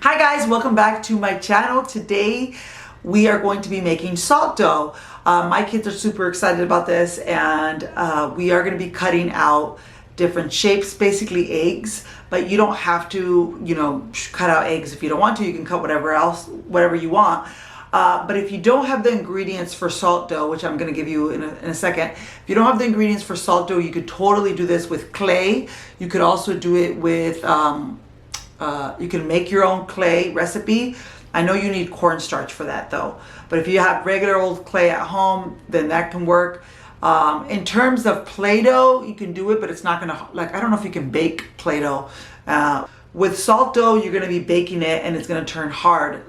Hi guys, welcome back to my channel. Today we are going to be making salt dough. My kids are super excited about this, and we are going to be cutting out different shapes, basically eggs, but you don't have to, cut out eggs if you don't want to. You can cut whatever you want. But if you don't have the ingredients for salt dough, which I'm going to give you in a second, if you don't have the ingredients for salt dough, you could totally do this with clay. You could also do it with you can make your own clay recipe. I know you need cornstarch for that though, but if you have regular old clay at home, then that can work. In terms of Play-Doh, you can do it, but it's not gonna, I don't know if you can bake Play-Doh. With salt dough, you're gonna be baking it and it's gonna turn hard,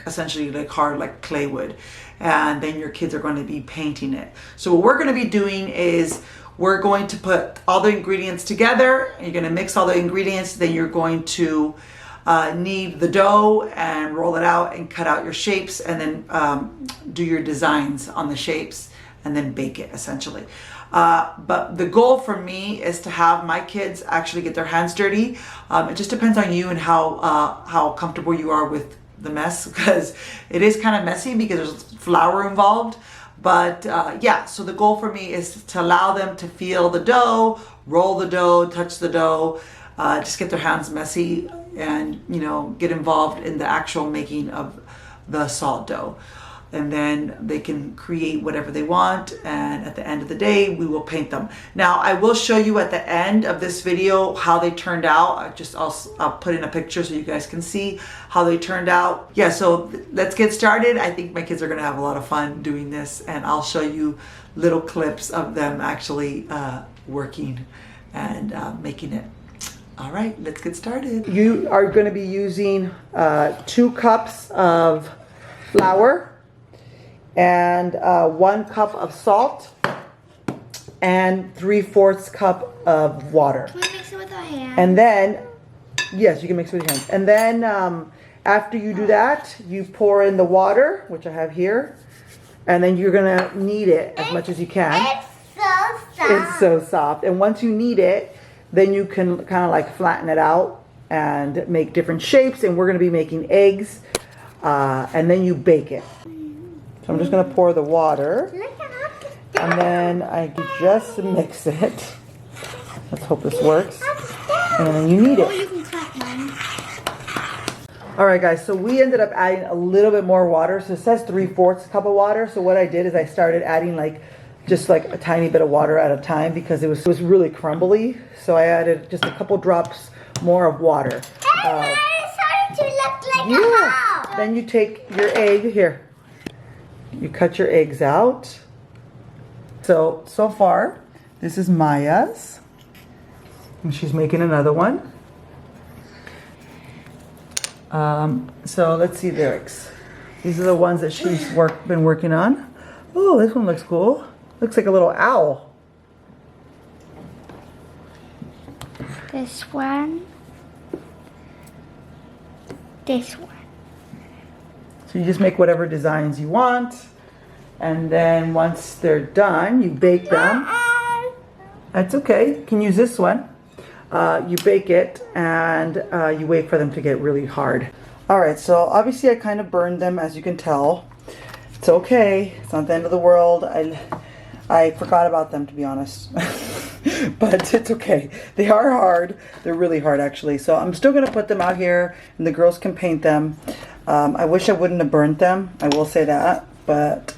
essentially hard like clay would. And then your kids are going to be painting it. So what we're gonna be doing is we're going to put all the ingredients together. You're going to mix all the ingredients. Then you're going to knead the dough and roll it out and cut out your shapes, and then do your designs on the shapes and then bake it essentially. But the goal for me is to have my kids actually get their hands dirty. It just depends on you and how comfortable you are with the mess, because it is kind of messy because there's flour involved. But yeah, so the goal for me is to allow them to feel the dough, roll the dough, touch the dough, just get their hands messy and, get involved in the actual making of the salt dough. And then they can create whatever they want. And at the end of the day, we will paint them. Now, I will show you at the end of this video how they turned out. I'll put in a picture so you guys can see how they turned out. Yeah, so let's get started. I think my kids are gonna have a lot of fun doing this, and I'll show you little clips of them actually working and making it. All right, let's get started. You are gonna be using 2 cups of flour and 1 cup of salt and 3/4 cup of water. Can we mix it with our hands? And then, yes, you can mix it with your hands. And then after you do that, you pour in the water, which I have here, and then you're gonna knead it as much as you can. It's so soft. It's so soft. And once you knead it, then you can kind of flatten it out and make different shapes. And we're gonna be making eggs, and then you bake it. So I'm just going to pour the water, and then I just mix it. Let's hope this works. And then you knead it. All right, guys, so we ended up adding a little bit more water. So it says 3/4 cup of water. So what I did is I started adding just a tiny bit of water at a time, because it was really crumbly. So I added just a couple drops more of water. It's starting to look like a house. Then you take your egg here. You cut your eggs out. So far, this is Maya's. And she's making another one. So let's see the eggs. These are the ones that she's been working on. Oh, this one looks cool. Looks like a little owl. This one. This one. So you just make whatever designs you want, and then once they're done, you bake them. That's okay. You can use this one. You bake it, and you wait for them to get really hard. All right, so obviously I kind of burned them, as you can tell. It's okay. It's not the end of the world. I forgot about them, to be honest. But it's okay. They are hard. They're really hard, actually. So I'm still going to put them out here, and the girls can paint them. I wish I wouldn't have burnt them. I will say that, but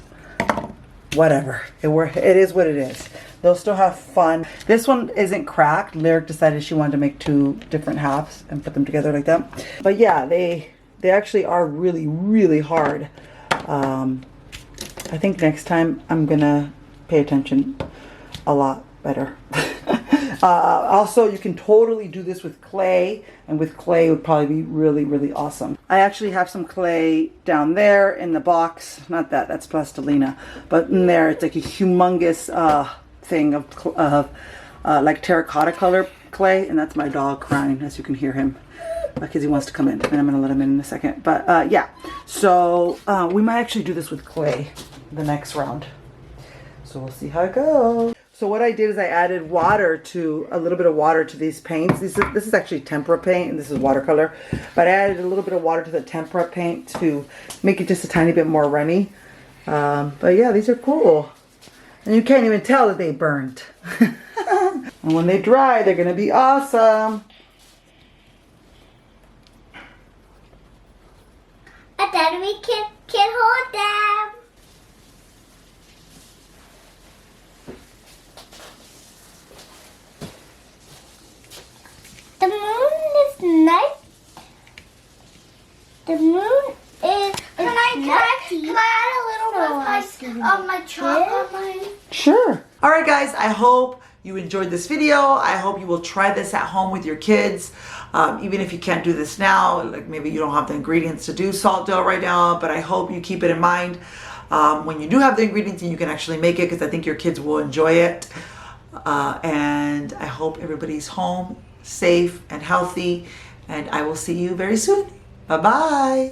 whatever. It is what it is. They'll still have fun. This one isn't cracked. Lyric decided she wanted to make 2 different halves and put them together like that. But yeah, they actually are really, really hard. I think next time I'm gonna pay attention a lot better. Also, you can totally do this with clay, and with clay it would probably be really, really awesome. I actually have some clay down there in the box. Not that, that's plastilina, but in there it's like a humongous thing of like terracotta color clay, and that's my dog crying, as you can hear him, because he wants to come in, and I'm gonna let him in a second. But yeah, so we might actually do this with clay the next round. So we'll see how it goes. So what I did is I added a little bit of water to these paints. This is actually tempera paint and this is watercolor. But I added a little bit of water to the tempera paint to make it just a tiny bit more runny. But yeah, these are cool. And you can't even tell that they burned. And when they dry, they're going to be awesome. And then we can hold them. The moon is nice. The moon is Can I add a little bit of my chalk on mine? Sure. All right, guys, I hope you enjoyed this video. I hope you will try this at home with your kids. Even if you can't do this now, like maybe you don't have the ingredients to do salt dough right now, but I hope you keep it in mind when you do have the ingredients and you can actually make it, because I think your kids will enjoy it. And I hope everybody's home, safe and healthy, and I will see you very soon. Bye-bye.